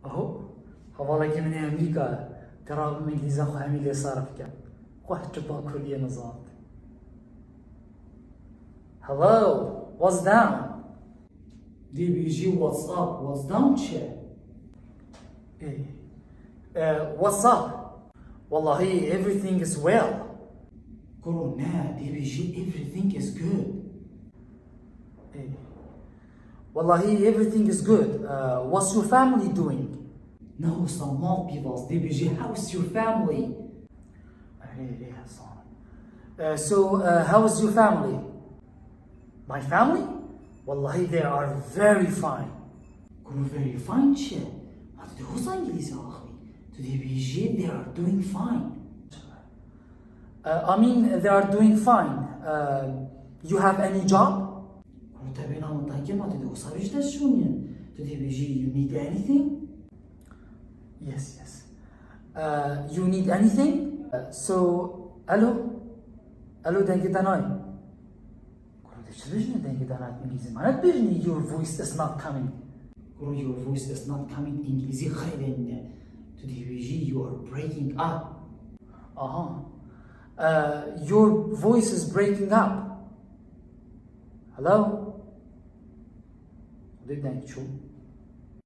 أهو حوالك من أمريكا ترى من إنجليزا خو همي اللي صارف كان خو حتبقى كلية نظام. Hello, what's down? DBG, what's up? What's down, chair? What's up? والله everything is well. قولوا nah, DBG, everything is good. والله everything is good. What's your family doing? No, some more people. DBG, how's your family? So how is your family? My family? والله they are very fine. قولوا very fine, chair. ما تدوس إنجليزي أخي. To DBG, they are doing fine. I mean they are doing fine. You have any job? متابعين هم طايقين ما تدوس أبيش تشونين. To DBG, you need anything? Yes. You need anything? So hello dengi danay. Your voice is not coming. Your voice is not coming. إنجليزي خايبين. To DBG, you are breaking up. Your voice is breaking up. Hello? What did you